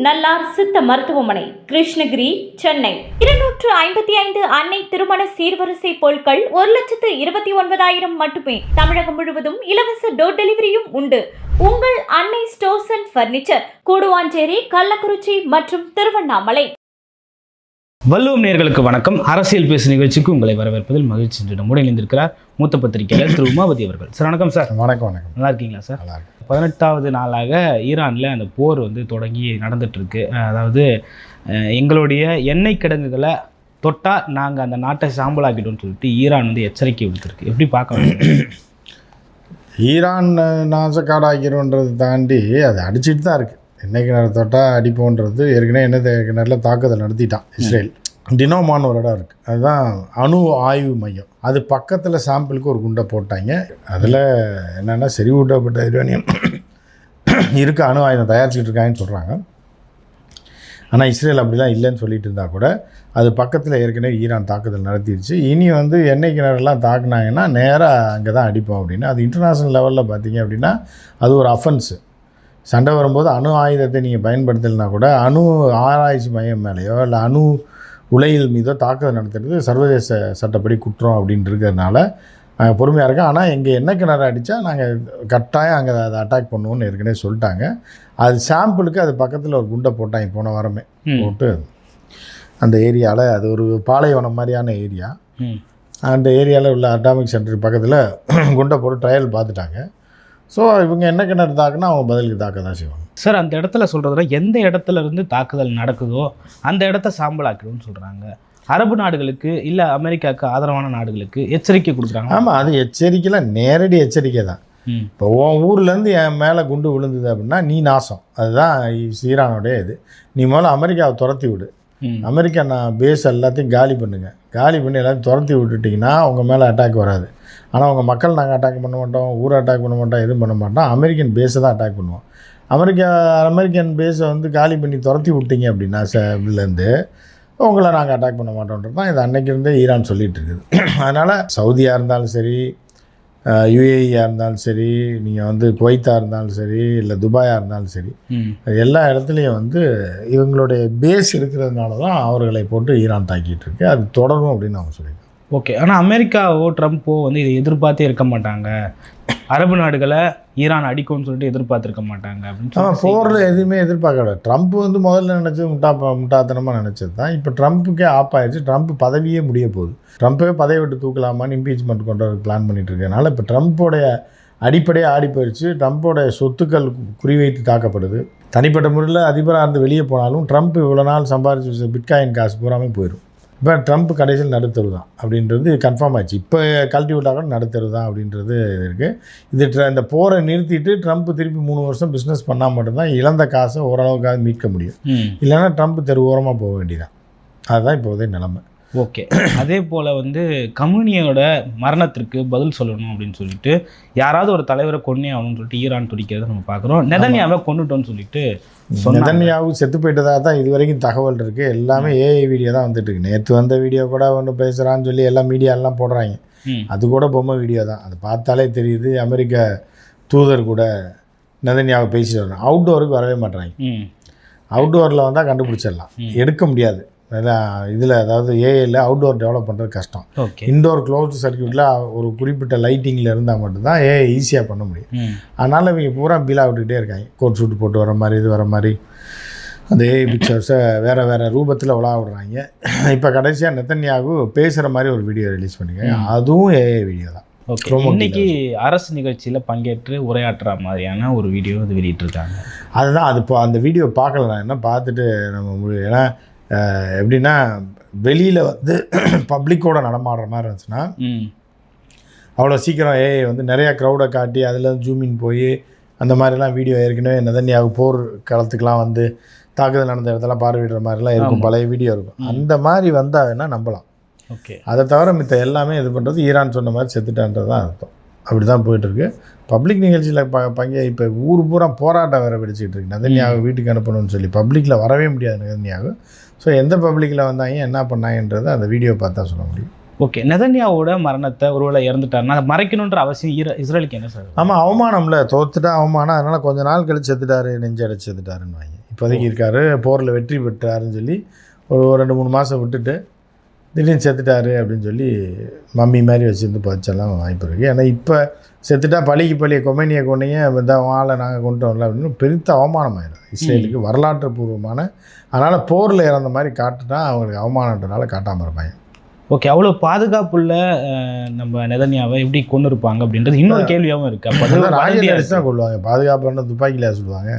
நல்லார் சித்த மருத்துவமனை, கிருஷ்ணகிரி, சென்னை. 255 அன்னை திருமண சீர்வரிசை பொருட்கள் 1,29,000 மட்டுமே. தமிழகம் முழுவதும் இலவச டோர் டெலிவரியும் உண்டு. உங்கள் Annai stores and furniture, Guduvanchery, Kallakurichi மற்றும் திருவண்ணாமலை. வள்ளுவம் நேயர்களுக்கு வணக்கம். அரசியல் பேசு நிகழ்ச்சிக்கு உங்களை வரவேற்பதில் மகிழ்ச்சி. நம்முடன் இணைந்திருக்கிறார் மூத்த பத்திரிகையாளர் திரு உமாபதி அவர்கள். சார் வணக்கம். சார் வணக்கம். வணக்கம். நல்லா இருக்கீங்களா சார்? நல்லா இருக்கு. 18வது நாளாக ஈரானில் அந்த போர் தொடங்கி நடந்துட்டுருக்கு. அதாவது எங்களுடைய எண்ணெய் கிடங்குகளை தொட்டால் நாங்கள் அந்த நாட்டை சாம்பலாக்கிட்டோம்னு சொல்லிட்டு ஈரான் எச்சரிக்கை விடுத்திருக்கு. எப்படி பார்க்கணும்? ஈரான் நாசக்காடாக்கிறோன்றதை தாண்டி அது அடிச்சுட்டு தான் இருக்குது. எண்ணெய் கிணறு தொட்டால் அடிப்போன்றது ஏற்கனவே எண்ணெய் கிணறுல தாக்குதல் நடத்திட்டான் இஸ்ரேல். டினோமான்னு ஒரு இடம் இருக்குது, அதுதான் அணு ஆய்வு மையம். அது பக்கத்தில் சாம்பிளுக்கு ஒரு குண்டை போட்டாங்க. அதில் என்னென்னா செறிவூட்டப்பட்ட யுரேனியம் இருக்க அணு ஆயுதம் தயாரிச்சுட்டு இருக்காங்கன்னு சொல்கிறாங்க. ஆனால் இஸ்ரேல் அப்படிலாம் இல்லைன்னு சொல்லிட்டு இருந்தால் கூட அது பக்கத்தில் ஏற்கனவே ஈரான் தாக்குதல் நடத்திடுச்சு. இனி எண்ணெய் கிணறுலாம் தாக்குனாங்கன்னா நேராக அங்கே தான் அடிப்போம் அப்படின்னு. அது இன்டர்நேஷ்னல் லெவலில் பார்த்தீங்க அப்படின்னா அது ஒரு அஃபென்ஸு. சண்டை வரும்போது அணு ஆயுதத்தை நீங்கள் பயன்படுத்தலைனா கூட அணு ஆராய்ச்சி மையம் மேலேயோ இல்லை அணு உலையில் மீதோ தாக்குதல் நடத்துறது சர்வதேச சட்டப்படி குற்றம் அப்படின்னு இருக்கிறதுனால நாங்கள் பொறுமையாக இருக்கோம். ஆனால் எங்கள் எண்ணெய் கிணறு அடித்தா நாங்கள் கட்டாயம் அங்கே அதை அட்டாக் பண்ணுவோன்னு ஏற்கனவே சொல்லிட்டாங்க. அது சாம்பிளுக்கு அது பக்கத்தில் ஒரு குண்டை போட்டாங்க போன வாரமே. போட்டு அந்த ஏரியாவில் அது ஒரு பாலைவனம் மாதிரியான ஏரியா. அந்த ஏரியாவில் உள்ள அட்டாமிக் சென்டர் பக்கத்தில் குண்டை போட்டு ட்ரையல் பார்த்துட்டாங்க. ஸோ இவங்க என்ன கிணறு தாக்குனா அவங்க பதிலுக்கு தாக்க தான் செய்வாங்க. சார் அந்த இடத்துல சொல்கிறதுல எந்த இடத்துல இருந்து தாக்குதல் நடக்குதோ அந்த இடத்த சாம்பலாக்கிடும்னு சொல்கிறாங்க. அரபு நாடுகளுக்கு இல்லை அமெரிக்காவுக்கு ஆதரவான நாடுகளுக்கு எச்சரிக்கை கொடுக்குறாங்க. ஆமாம், அது எச்சரிக்கையில் நேரடி எச்சரிக்கை தான். இப்போ உன் ஊர்லேருந்து என் மேலே குண்டு விழுந்தது அப்படின்னா நீ நாசம். அதுதான் ஈரானுடைய இது. நீ முதல்ல அமெரிக்காவை துரத்தி விடு. அமெரிக்கா பேஸ் எல்லாத்தையும் காலி பண்ணுங்கள். காலி பண்ணி எல்லாத்தையும் துரத்தி விட்டுட்டிங்கன்னா உங்கள் மேலே அட்டாக் வராது. ஆனால் உங்கள் மக்கள் நாங்கள் அட்டாக் பண்ண மாட்டோம், ஊரை அட்டாக் பண்ண மாட்டோம், எதுவும் பண்ண மாட்டோம். அமெரிக்கன் பேஸை தான் அட்டாக் பண்ணுவோம். அமெரிக்கன் பேஸை துரத்தி பண்ணி துரத்தி விட்டீங்க அப்படின்னா இதுலேருந்து உங்களை நாங்கள் அட்டாக் பண்ண மாட்டோன்றது தான் இது அன்னைக்கு இருந்தே ஈரான் சொல்லிகிட்டு இருக்குது. அதனால் சவுதியாக இருந்தாலும் சரி, யுஏஇயாக இருந்தாலும் சரி, நீங்கள் குவைத்தாக இருந்தாலும் சரி, இல்லை துபாயாக இருந்தாலும் சரி, எல்லா இடத்துலையும் இவங்களுடைய பேஸ் இருக்கிறதுனால தான் அவர்களை போட்டு ஈரான் தாக்கிட்டு இருக்கு. அது தொடரும் அப்படின்னு அவங்க சொல்லியிருக்காங்க. ஓகே. ஆனால் அமெரிக்காவோ ட்ரம்ப்போ இதை எதிர்பார்த்தே இருக்க மாட்டாங்க. அரபு நாடுகளை ஈரான் அடிக்கும்னு சொல்லிட்டு எதிர்பார்த்துருக்க மாட்டாங்க அப்படின்னு போரில் எதுவுமே எதிர்பார்க்கல. ட்ரம்ப் முதல்ல நினச்சது முட்டாத்தனமாக நினச்சது தான். இப்போ ட்ரம்ப்புக்கே ஆப் ஆயிடுச்சு. ட்ரம்ப் பதவியே முடிய போகுது. ட்ரம்ப்பே பதவி விட்டு தூக்கலாமான்னு இம்பீச்மெண்ட் கொண்டு வர பிளான் பண்ணிட்டு இருக்கனால இப்போ ட்ரம்ப்போடைய அடிப்படையாக ஆடி போயிடுச்சு. ட்ரம்ப்போடைய சொத்துக்கள் குறிவைத்து தாக்கப்படுது. தனிப்பட்ட முறையில் அதிபராக இருந்து வெளியே போனாலும் ட்ரம்ப் இவ்வளோ நாள் சம்பாதிச்சு பிட்காயின் காசு பூராமே போயிடும். இப்போ ட்ரம்ப் கடைசியில் நடுத்தரு தான் அப்படின்றது கன்ஃபார்ம் ஆச்சு. இப்போ கழட்டி விட்டால் கூட நடுத்தரு தான் அப்படின்றது இருக்குது. இந்த போரை நிறுத்திட்டு ட்ரம்ப் திருப்பி 3 வருஷம் பிஸ்னஸ் பண்ணால் மட்டும்தான் இழந்த காசை ஓரளவுக்காக மீட்க முடியும். இல்லைன்னா ட்ரம்ப் தெரு ஓரமாக போக வேண்டியதான். அதுதான் இப்போதைய நிலைமை. ஓகே. அதே போல் கம்யூனியோட மரணத்திற்கு பதில் சொல்லணும் அப்படின்னு சொல்லிட்டு யாராவது ஒரு தலைவரை கொன்னே ஆகணும்னு சொல்லிட்டு ஈரான் துடிக்கிறத நம்ம பார்க்குறோம். நெதன்யாவை கொண்டுட்டோன்னு சொல்லிட்டு நெதன்யாவு செத்து போயிட்டதாக தான் இது வரைக்கும் தகவல் இருக்குது. எல்லாமே ஏஐ வீடியோ தான் வந்துட்டுருக்கு. நேற்று வந்த வீடியோ கூட ஒன்று பேசுகிறான்னு சொல்லி எல்லா மீடியாலாம் போடுறாங்க. அது கூட பொம்மை வீடியோ தான். அது பார்த்தாலே தெரியுது. அமெரிக்க தூதர் கூட நெதன்யாவை பேசிட்டு வரணும். அவுட்டோருக்கு வரவே மாட்டுறாங்க. அவுட்டோரில் வந்தால் கண்டுபிடிச்சிடலாம், எடுக்க முடியாது. இதில் அதாவது ஏஐயில் அவுட்டோர் டெவலப் பண்ணுறது கஷ்டம். இன்டோர் க்ளோஸ்டு சர்க்கியூட்டில் ஒரு குறிப்பிட்ட லைட்டிங்கில் இருந்தால் மட்டும்தான் ஏஐ ஈஸியாக பண்ண முடியும். அதனால் இவங்க பூரா பீலா விட்டுக்கிட்டே இருக்காங்க. கோட் சூட்டு போட்டு வர மாதிரி, இது வர மாதிரி அந்த ஏஐ பிக்சர்ஸை வேறு ரூபத்தில் விழா விடுறாங்க. இப்போ கடைசியாக நெதன்யாகு பேசுகிற மாதிரி ஒரு வீடியோ ரிலீஸ் பண்ணியிருக்காங்க. அதுவும் ஏஐ வீடியோ தான். இன்னைக்கு அரசு நிகழ்ச்சியில் பங்கேற்று உரையாற்றுற மாதிரியான ஒரு வீடியோ வெளியிட்டிருக்காங்க. அதுதான் அது. இப்போ அந்த வீடியோ பார்க்கல. நான் என்ன பார்த்துட்டு நம்ம ஏன்னா எப்படின்னா வெளியில் பப்ளிக்கோட நடமாடுற மாதிரி இருந்துச்சுன்னா அவ்வளோ சீக்கிரம் ஏஐ நிறையா க்ரௌடை காட்டி அதில் ஜூமின் போய் அந்த மாதிரிலாம் வீடியோ ஏற்கனவே நெதன்யாவு போர் களத்துக்கெலாம் தாக்குதல் நடந்த இடத்தெல்லாம் பார்வையிடுற மாதிரிலாம் இருக்கும். பழைய வீடியோ இருக்கும். அந்த மாதிரி வந்தால் வேணால் நம்பலாம். ஓகே. அதை தவிர மித்த எல்லாமே இது பண்ணுறது ஈரான் சொன்ன மாதிரி செத்துட்டான்றது தான் அர்த்தம். அப்படி தான் போயிட்டுருக்கு. பப்ளிக் நிகழ்ச்சியில் இப்போ ஊர் பூரா போராட்டம் வேறு வெடிச்சிக்கிட்டு இருக்கு. நெதன்யாவை வீட்டுக்கு அனுப்பணும்னு சொல்லி பப்ளிக்கில் வரவே முடியாது நெதன்யாவு. ஸோ எந்த பப்ளிக்கில் வந்தாங்க, என்ன பண்ணாங்கன்றதை அந்த வீடியோ பார்த்தா சொல்ல முடியும். ஓகே. நெதன்யாவோட மரணத்தை ஒருவேளை இறந்துட்டாருன்னா அதை மறைக்கணுன்ற அவசியம் இஸ்ரேலுக்கு என்ன சார்? ஆமாம், அவமானம்ல. தோத்துட்டா அவமானம். அதனால் கொஞ்ச நாள் கழிச்சு செத்துட்டாரு, நெஞ்சு அடைச்சி செத்துட்டாருன்னு வாங்கி. இப்போதைக்கு இருக்கார். போரில் வெற்றி பெற்றாருன்னு சொல்லி ஒரு 2-3 மாதம் விட்டுட்டு திடீர்னு செத்துட்டாரு அப்படின்னு சொல்லி மம்மி மாதிரி வச்சுருந்து பதிச்செல்லாம் வாய்ப்பு இருக்குது. ஏன்னா இப்போ செத்துட்டா பழிக்கு பழிய கொமேனியை கொண்டீங்க இந்த ஆளை நாங்கள் கொண்டு வரல அப்படின்னு பெருத்த அவமானமாயிடும் இஸ்ரேலுக்கு, வரலாற்று பூர்வமான. அதனால் போரில் இறந்த மாதிரி காட்டுனா அவங்களுக்கு அவமானன்றனால காட்டாமல் இருப்பாங்க. ஓகே, அவ்வளோ பாதுகாப்புள்ள நம்ம நெதன்யாவை எப்படி கொண்டு இருப்பாங்க அப்படின்றது இன்னொரு கேள்வியாகவும் இருக்குது. ராக்கெட் அடிச்சு தான் கொள்வாங்க, பாதுகாப்புன்னா துப்பாக்கியில் சொல்லுவாங்க.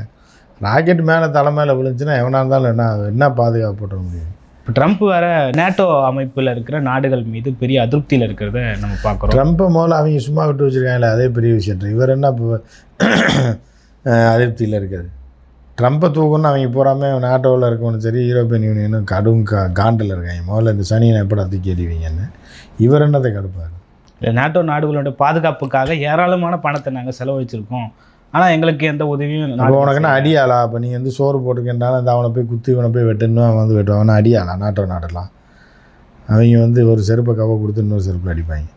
ராக்கெட் மேலே தலை மேலே விழுந்துச்சுன்னா எவனாக இருந்தாலும் என்ன பாதுகாப்பு போட்ட முடியும். இப்போ ட்ரம்ப் வேற நேட்டோ அமைப்பில் இருக்கிற நாடுகள் மீது பெரிய அதிருப்தியில் இருக்கிறத நம்ம பார்க்குறோம். ட்ரம்ப்பை முதல்ல அவங்க சும்மா விட்டு வச்சுருக்காங்களே, அதே பெரிய விஷயம். இவர் என்ன இப்போ அதிருப்தியில் இருக்குது? ட்ரம்ப்பை தூக்கணும்னு அவங்க போகாமல் நாட்டோவில் இருக்கணும் சரி, யூரோப்பியன் யூனியனும் கடும் காண்டில் இருக்காங்க. முதல்ல இந்த சனியை எப்படா தூக்கி எறிவீங்கன்னு இவர் என்னத்தை கடுப்பார்? இல்லை, நேட்டோ நாடுகளோட பாதுகாப்புக்காக ஏராளமான பணத்தை நாங்கள் செலவழிச்சிருக்கோம், ஆனால் எங்களுக்கு எந்த உதவியும். இப்போ உனக்கு என்ன அடியாளா? இப்போ நீ வந்து சோறு போட்டுக்கின்றாலும் அந்த அவனை போய் குத்தி இவனை போய் வெட்டுன்னு அவன் வந்து வெட்டுவான். அவனை அடியாளா? நாட்டோ நாடெல்லாம் அவங்க வந்து ஒரு செருப்பை கவ கொடுத்து இன்னொரு செருப்பில் அடிப்பாங்க.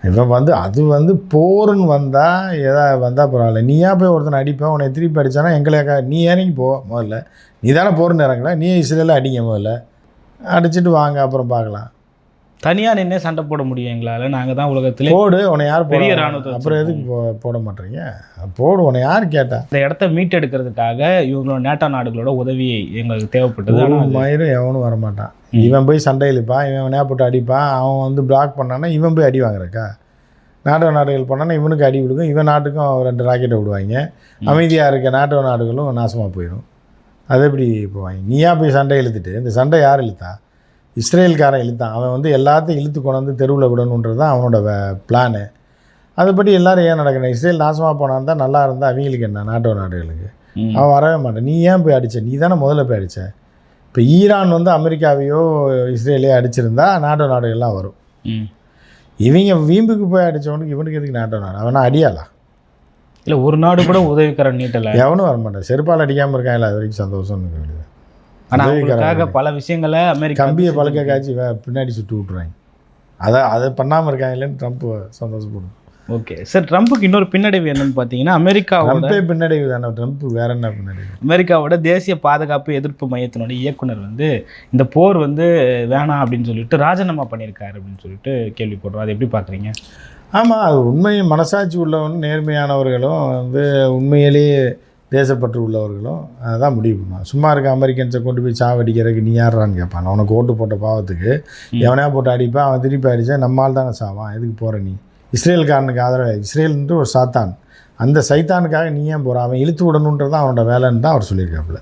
இவன் வந்து அது வந்து போருன்னு வந்தால் எதாவது வந்தால் பரவாயில்ல. நீயா போய் ஒருத்தனை அடிப்பேன், உன்னை திருப்பி அடித்தானா எங்களுக்கா? நீ இறங்கி போ முதல்ல, நீ தானே போருன்னு இறங்கல, நீ இஸ்ரேலில் அடிங்க முதல்ல, அடிச்சுட்டு வாங்க அப்புறம் பார்க்கலாம். தனியாக நின்று சண்டை போட முடியும் எங்களால், நாங்கள் தான் உலகத்திலே போடு, உன்னை யார் பெரிய போட? இராணுவத்தை அப்புறம் எதுக்கு போட மாட்டேறீங்க? போடு, உன்னை யார் கேட்டா? இந்த இடத்த மீட்டெடுக்கிறதுக்காக இவங்களோட நேட்டோ நாடுகளோட உதவி எங்களுக்கு தேவைப்பட்டது. ஒரு மயிரும் எவனும் வரமாட்டான். இவன் போய் சண்டை இழுப்பான், இவன் நேரம் போட்டு அடிப்பான், அவன் வந்து பிளாக் பண்ணான்னா இவன் போய் அடி வாங்குறக்கா? நாட்டோ நாடுகள் பண்ணான்னா இவனுக்கு அடி விடுக்கும், இவன் நாட்டுக்கும் 2 ராக்கெட்டை விடுவாங்க. அமைதியாக இருக்க நாட்டோ நாடுகளும் நாசமாக போயிடும். அது எப்படி போவாங்க? நீயா போய் சண்டை இழுத்துட்டு, இந்த சண்டை யார் இழுத்தா? இஸ்ரேல்காரன் இழுத்தான். அவன் வந்து எல்லாத்தையும் இழுத்து கொண்டு வந்து தெருவில் விடணுன்றது தான் அவனோட பிளானு. அதுபடி எல்லோரும் ஏன் நடக்கணும்? இஸ்ரேல் நாசமாக போனான் தான் நல்லா இருந்தால் அவங்களுக்கு என்ன? நாட்டோ நாடுகளுக்கு அவன் வரவே மாட்டான். நீ ஏன் போய் அடித்த? நீ தானே முதல்ல போய் அடித்த. இப்போ ஈரான் வந்து அமெரிக்காவையோ இஸ்ரேலையோ அடிச்சிருந்தா நாட்டோ நாடுகள்லாம் வரும். இவங்க வீம்புக்கு போய் அடித்தவனுக்கு இவனுக்கு எதுக்கு நாட்டோ நாடு? அவனா அடியாளா? இல்லை, ஒரு நாடு கூட உதவிக்கிற நீட்டலை எவனும் வரமாட்டான். செருப்பால் அடிக்காமல் இருக்காங்களா? அது வரைக்கும் சந்தோஷம்னு வேண்டியது. ஆனால் அவங்களுக்காக பல விஷயங்களை அமெரிக்கா கம்பியை பழக்க காய்ச்சி பின்னாடி சுட்டு விட்ருவாங்க. அதை பண்ணாமல் இருக்காங்களேன்னு ட்ரம்ப் சந்தோஷப்படும். ஓகே சார், ட்ரம்ப்புக்கு இன்னொரு பின்னடைவு என்னன்னு பார்த்தீங்கன்னா, அமெரிக்காவோட பின்னடைவு தானே ட்ரம்ப், வேற என்ன பின்னடைவு? அமெரிக்காவோட தேசிய பாதுகாப்பு எதிர்ப்பு மையத்தினோட இயக்குனர் வந்து இந்த போர் வந்து வேணாம் அப்படின்னு சொல்லிட்டு ராஜினாமா பண்ணியிருக்காரு அப்படின்னு சொல்லிட்டு கேள்விப்படுறோம். அதை எப்படி பார்க்குறீங்க? ஆமாம், அது உண்மையை மனசாட்சி உள்ளவனும் நேர்மையானவர்களும் வந்து உண்மையிலேயே தேசப்பற்று உள்ளவர்களும் அதான் முடிவு பண்ணுவான். சும்மா இருக்க அமெரிக்கன்ஸை கொண்டு போய் சாவடிக்கிறதுக்கு நீ யாரான்னு கேட்பான். அவனுக்கு ஓட்டு போட்ட பாவத்துக்கு எவனையா போட்டு அடிப்பான், அவன் திருப்பி அடித்தா நம்மால் தானே சாவான், எதுக்கு போகிற நீ? இஸ்ரேல்காரனுக்கு ஆதரவு, இஸ்ரேல்ன்ட்டு ஒரு சாத்தான், அந்த சைத்தானுக்காக நீ ஏன் போகிறான்? அவன் இழுத்து விடணுன்றது தான் அவனோட வேலைன்னு தான் அவர் சொல்லியிருக்காப்புல.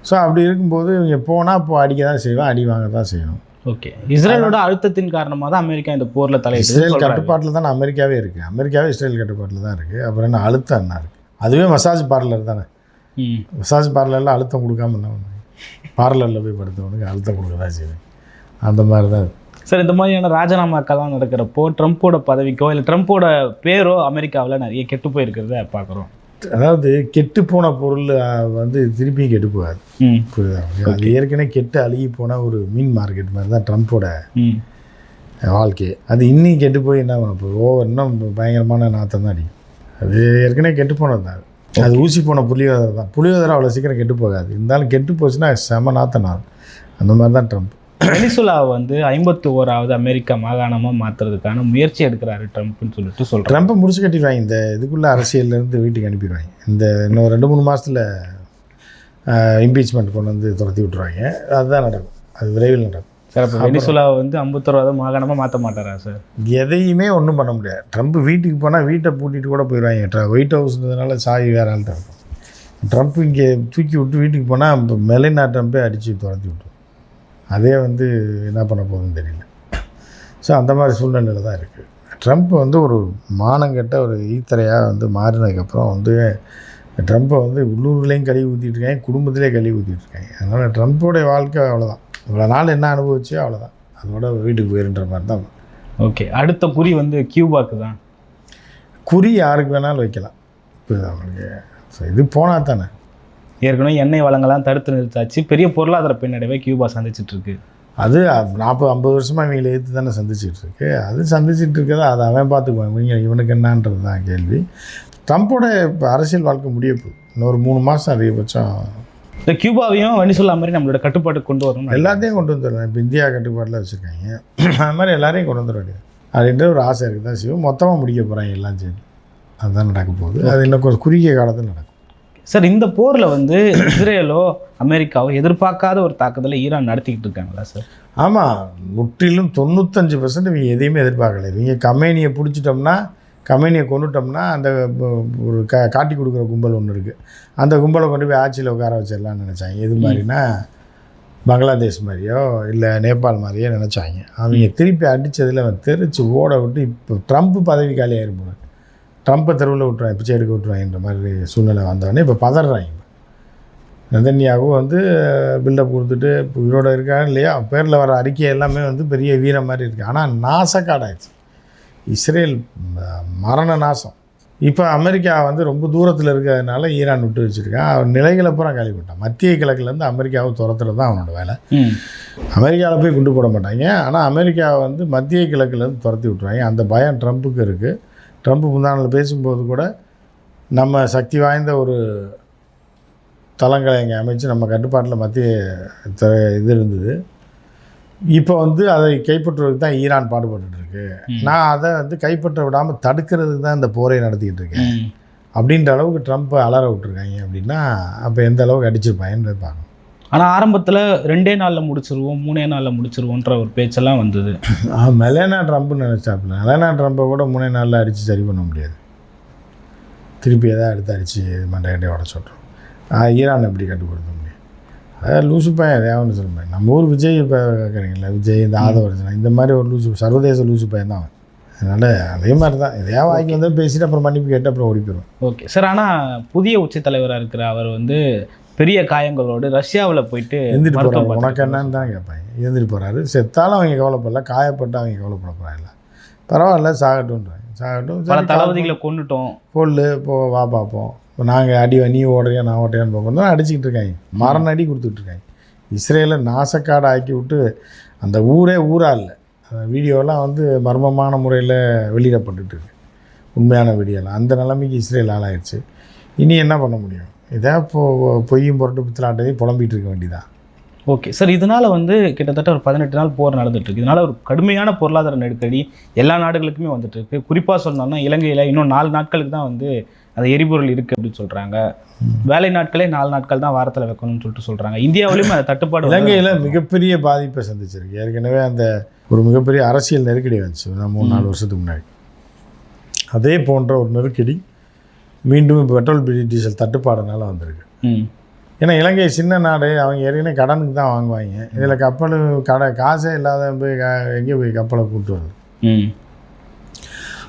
ஸோ அப்படி இருக்கும்போது இவங்க போனால் இப்போ அடிக்க தான் செய்வான், அடி வாங்க தான் செய்யணும். ஓகே, இஸ்ரேலோட அழுத்தத்தின் காரணமாக தான் அமேரிக்கா இந்த போரில் தலையிட்டு. இஸ்ரேல் கட்டுப்பாட்டில் தானே அமெரிக்காவே இருக்குது, அமெரிக்காவே இஸ்ரேல் கட்டுப்பாட்டில் தான் இருக்குது. அப்புறம் என்ன அழுத்தம் என்ன இருக்குது? அதுவே மசாஜ் பார்லர் தானே. மசாஜ் பார்லரில் அழுத்தம் கொடுக்காம என்ன பண்ணுவாங்க? பார்லரில் போய் படுத்தவனுக்கு அழுத்தம் கொடுக்க தான் செய்வேன். அந்த மாதிரி தான் சார். இந்த மாதிரியான ராஜினாமாக்கெல்லாம் நடக்கிறப்போ ட்ரம்ப்போட பதவிக்கோ இல்லை ட்ரம்ப்போட பேரோ அமெரிக்காவில் நிறைய கெட்டு போயிருக்கிறத பார்க்குறோம். அதாவது கெட்டு போன பொருள் வந்து திருப்பியும் கெட்டு போகாது, புரியுதா? அது ஏற்கனவே கெட்டு அழுகி போன ஒரு மீன் மார்க்கெட் மாதிரி தான் ட்ரம்ப்போட வாழ்க்கை. அது இன்னும் கெட்டு போய் என்ன பண்ண போகுது? இன்னும் பயங்கரமான நாற்றம் தான் அடிக்கும். அது ஏற்கனவே கெட்டு போனது தான். அது ஊசி போன புளியோதரை தான். புளியோதரை அவ்வளோ சீக்கிரம் கெட்டு போகாது, இருந்தாலும் கெட்டு போச்சுன்னா செம நாத்தம். அந்த மாதிரி தான் ட்ரம்ப். வெனிசுலாவை வந்து 51வது அமெரிக்கா மாகாணமாக மாற்றுறதுக்கான முயற்சி எடுக்கிறாரு ட்ரம்ப்னு சொல்லிட்டு சொல்கிறேன். ட்ரம்ப்பை முடிச்சு கட்டிடுவாங்க. இந்த இதுக்குள்ளே அரசியல்லேருந்து வீட்டுக்கு அனுப்பிடுவாங்க. இந்த இன்னும் 2-3 மாதத்தில் இம்பீச்மெண்ட் கொண்டு வந்து துரத்தி விட்டுருவாங்க. அதுதான் நடக்கும், அது விரைவில் நடக்கும். சார், அப்போ வெனிசுலாவை வந்து 51வது மாகாணமாக மாற்ற மாட்டாரா சார்? எதையுமே ஒன்றும் பண்ண முடியாது. ட்ரம்ப் வீட்டுக்கு போனால் வீட்டை பூட்டிட்டு கூட போயிடுவாங்க. ஒயிட் ஹவுஸ்ன்றதுனால சாவி வேறு ஆள்கிட்ட இருக்கும். ட்ரம்ப் இங்கே தூக்கி விட்டு வீட்டுக்கு போனால் இப்போ மெலினா ட்ரம்ப்பே அடித்து துரத்தி விட்டுரும். அதே வந்து என்ன பண்ண போகுதுன்னு தெரியல. ஸோ அந்த மாதிரி சூழ்நிலையில் தான் இருக்குது. ட்ரம்ப் வந்து ஒரு மானங்கெட்ட ஒரு ஈத்தரையாக வந்து மாறினதுக்கப்புறம் வந்து ட்ரம்ப்பை வந்து உள்ளூர்லேயும் கழுவி ஊற்றிட்டுருக்காங்க, குடும்பத்திலே கழுவி ஊற்றிட்டுருக்காங்க. அதனால் ட்ரம்ப்போடைய வாழ்க்கை அவ்வளோதான். இவ்வளோ நாள் என்ன அனுபவிச்சோ அவ்வளோதான், அதோட வீட்டுக்கு போயிருன்ற மாதிரி தான். ஓகே, அடுத்த குறி வந்து கியூபாக்கு தான். குறி யாருக்கு வேணாலும் வைக்கலாம், புரியுதா அவங்களுக்கு? ஸோ இது போனால் தானே. ஏற்கனவே எண்ணெய் வளங்கள்லாம் தடுத்து நிறுத்தாச்சு, பெரிய பொருளாதார பின்னடைவை கியூபா சந்திச்சிட்ருக்கு. அது 40-50 வருஷமாக இவங்களை எதிர்த்து தானே சந்திச்சிட்டு இருக்கு. அது சந்திச்சிட்டு இருக்கதா அதை அவன் பார்த்துக்குவான். இவனுக்கு என்னான்றது தான் கேள்வி. ட்ரம்ப்போட இப்போ அரசியல் வாழ்க்கை முடிய போகுது. இன்னொரு 3 மாதம் அதிகபட்சம் இந்த கியூபாவையும் வெனிசுலா மாதிரி நம்மளோட கட்டுப்பாடு கொண்டு வரணும். எல்லாத்தையும் கொண்டு வந்துடலாம். இப்போ இந்தியா கட்டுப்பாட்டில் வச்சுருக்காங்க, அது மாதிரி எல்லாரையும் கொண்டு வந்துட வேண்டியது அப்படின்ற ஒரு ஆசை இருக்குது தான் செய்வோம். மொத்தமாக முடிக்க போகிறாங்க எல்லாம் சேர்ந்து, அதுதான் நடக்க போகுது. அது இன்னும் கொஞ்சம் குறுகிய காலத்தில் நடக்கும். சார், இந்த போரில் வந்து இஸ்ரேலோ அமெரிக்காவோ எதிர்பார்க்காத ஒரு தாக்குதலை ஈரான் நடத்திக்கிட்டு இருக்காங்களா சார்? ஆமாம், முற்றிலும் 95% இவங்க எதையுமே எதிர்பார்க்கல. இவங்க கமேனியை பிடிச்சிட்டோம்னா, கமேனியை கொண்டுட்டோம்னா அந்த ஒரு காட்டி கொடுக்குற கும்பல் ஒன்று இருக்குது, அந்த கும்பலை கொண்டு போய் ஆட்சியில் உட்கார வச்சிடலான்னு நினச்சாங்க. எது மாதிரினா பங்களாதேஷ் மாதிரியோ இல்லை நேபாள் மாதிரியோ நினச்சாங்க. அவங்க திருப்பி அடித்ததில் அவன் தெரிச்சு ஓட விட்டு இப்போ ட்ரம்ப் பதவி காலியாக இருப்பாங்க. ட்ரம்ப்பை தெருவில் விட்டுருவாங்க, பிச்சை எடுக்க விட்டுருவாங்கன்ற மாதிரி சூழ்நிலை வந்தவொடனே இப்போ பதறாங்க. நெதன்யாகு வந்து பில்டப் கொடுத்துட்டு இப்போ உயிரோடு இருக்காங்க இல்லையா, பேரில் வர அறிக்கை எல்லாமே வந்து பெரிய வீரம் மாதிரி இருக்குது. ஆனால் நாசக்காடாயிடுச்சு இஸ்ரேல், மரண நாசம். இப்போ அமெரிக்கா வந்து ரொம்ப தூரத்தில் இருக்கிறதுனால ஈரான் விட்டு வச்சுருக்கான். அவன் நிலைகளை பூரா காலி போட்டான். மத்திய கிழக்குலேருந்து அமெரிக்காவை துரத்துறது தான் அவனோட வேலை. அமெரிக்காவில் போய் குண்டு போட மாட்டாங்க, ஆனால் அமெரிக்காவை வந்து மத்திய கிழக்குலேருந்து துரத்தி விட்டுருவாங்க. அந்த பயம் ட்ரம்ப்புக்கு இருக்குது. ட்ரம்ப் முந்தானில் பேசும்போது கூட நம்ம சக்தி வாய்ந்த ஒரு தளங்களை இங்கே அமைச்சு நம்ம கட்டுப்பாட்டில் மத்திய இது இருந்தது. இப்போ வந்து அதை கைப்பற்றுவதற்கு தான் ஈரான் பாடுபட்டுருக்கு. நான் அதை வந்து கைப்பற்ற விடாமல் தடுக்கிறதுக்கு தான் இந்த போரை நடத்திக்கிட்டு இருக்கேன் அப்படின்ற அளவுக்கு ட்ரம்ப்பை அலற விட்டுருக்காங்க. அப்படின்னா அப்போ எந்த அளவுக்கு அடிச்சிருப்பாங்கன்னு பார்க்கணும். ஆனால் ஆரம்பத்தில் 2 நாளில் முடிச்சிருவோம், 3 நாளில் முடிச்சிருவோன்ற ஒரு பேச்செல்லாம் வந்தது. மெலேனா ட்ரம்ப்னு நினச்சாப்புல. மெலேனா ட்ரம்ப்பை கூட 3 நாளில் அடித்து சரி பண்ண முடியாது. திருப்பி எதாவது எடுத்து அடித்து மண்டையட்டே உட சொல்கிறோம். ஈரான் எப்படி கட்டுப்படுத்த முடியும்? அதாவது லூசு பையன் எதையாவது சொல்லுவேன். நம்ம ஊர் விஜய் இப்போ கேட்குறீங்களா, விஜய் இந்த ஆதவர்ஜனா இந்த மாதிரி ஒரு லூசு, சர்வதேச லூசு பையன் தான் அவன். அதனால் அதே மாதிரி தான் எதையாவது வாங்கி வந்து பேசிட்டு அப்புறம் மன்னிப்பு கேட்டு அப்புறம் ஓடி போயிடுவோம். ஓகே சார், ஆனால் புதிய உச்ச தலைவராக இருக்கிற அவர் வந்து பெரிய காயங்களோடு ரஷ்யாவில் போயிட்டு எழுந்திட்டு போகிறாரு. உனக்கு என்னன்னு தான் கேட்பாங்க. எழுந்திட்டு போகிறாரு. செத்தாலும் அவங்க கவலைப்படல, காயப்பட்டு அவங்க கவலைப்பட போகிறாங்கல்ல, பரவாயில்ல சாகட்டும்ன்றாங்க. சாகட்டும், பல தளபதிகளை கொண்டுட்டோம், பொல்லு போ வா பார்ப்போம். இப்போ நாங்கள் அடி நீ ஓடுறியா நான் ஓடுறியான்னு பார்ப்போம் தான் அடிச்சுக்கிட்டு இருக்காங்க. மரண அடி கொடுத்துட்ருக்காங்க. இஸ்ரேலை நாசக்காடை ஆக்கி விட்டு அந்த ஊரே ஊரா இல்லை. அந்த வீடியோலாம் வந்து மர்மமான முறையில் வெளியிடப்பட்டுருக்கு, உண்மையான வீடியோலாம். அந்த நிலைமைக்கு இஸ்ரேல் ஆளாயிடுச்சு. இனி என்ன பண்ண முடியும்? இதை பொய்யும் புரட்டு பித்தலாட்டையும் புலம்பிகிட்டு இருக்க வேண்டியதான். ஓகே சார், இதனால் வந்து கிட்டத்தட்ட ஒரு 18 நாள் போர் நடந்துகிட்ருக்கு. இதனால் ஒரு கடுமையான பொருளாதார நெருக்கடி எல்லா நாடுகளுக்குமே வந்துட்டுருக்கு. குறிப்பாக சொல்லணும்னா இலங்கையில் இன்னும் 4 நாட்களுக்கு தான் வந்து அந்த எரிபொருள் இருக்குது அப்படின்னு சொல்கிறாங்க. வேலை நாட்களே 4 நாட்கள் தான் வாரத்தில் வைக்கணும்னு சொல்லிட்டு சொல்கிறாங்க. இந்தியாவிலையும் அந்த தட்டுப்பாடு இலங்கையில் மிகப்பெரிய பாதிப்பை சந்திச்சிருக்கு. ஏற்கனவே அந்த ஒரு மிகப்பெரிய அரசியல் நெருக்கடி வந்துச்சு 3-4 வருஷத்துக்கு முன்னாடி. அதே போன்ற ஒரு நெருக்கடி மீண்டும் இப்போ பெட்ரோல் டீசல் தட்டுப்பாடுனால வந்திருக்கு. ஏன்னா இலங்கை சின்ன நாடு, அவங்க ஏற்கனவே கடனுக்கு தான் வாங்குவாங்க. இதில் கப்பல் காசே இல்லாத போய் எங்கே போய் கப்பலை கூப்பிட்டு வருது.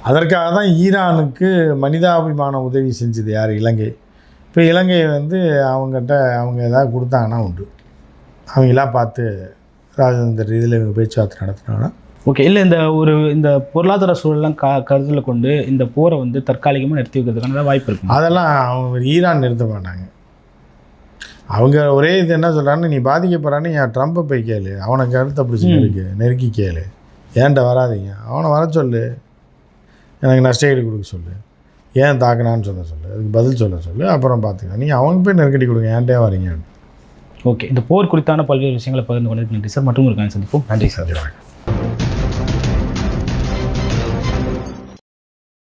அதற்காக தான் ஈரானுக்கு மனிதாபிமான உதவி செஞ்சது யார்? இலங்கை. இப்போ இலங்கை வந்து அவங்ககிட்ட அவங்க எதாவது கொடுத்தாங்கன்னா உண்டு, அவங்களாம் பார்த்து ராஜதந்திர இதில் இவங்க பேச்சுவார்த்தை நடத்தினாங்கன்னா ஓகே. இல்லை இந்த பொருளாதார சூழலாம் கருத்தில் கொண்டு இந்த போரை வந்து தற்காலிகமாக நிறுத்தி வைக்கிறதுக்கான வாய்ப்பு இருக்கும். அதெல்லாம் அவங்க ஈரான் நிறுத்த மாட்டாங்க. அவங்க ஒரே இது என்ன சொல்கிறான்னு, நீ பாதிக்கப்படுறான்னு என் ட்ரம்ப்பை போய் கேளு, அவனை கருத்தை பிடிச்சி நெருக்கி கேளு, ஏன்ட்ட வராதிங்க, அவனை வர சொல்லு, எனக்கு நஷ்டஈடு கொடுக்க சொல்லு, ஏன் தாக்கினான்னு சொல்ல சொல்லு, அதுக்கு பதில் சொல்ல சொல்லு, அப்புறம் பார்த்துக்கலாம். நீங்கள் அவங்க போய் நெருக்கடி கொடுங்க, ஏன்ட்டே வரீங்க. ஓகே, இந்த போர் குறித்தான பல்வேறு விஷயங்களை பகிர்ந்து கொண்டு நன்றி சார். மற்றும் ஒரு சந்திப்போம். நன்றி சார்.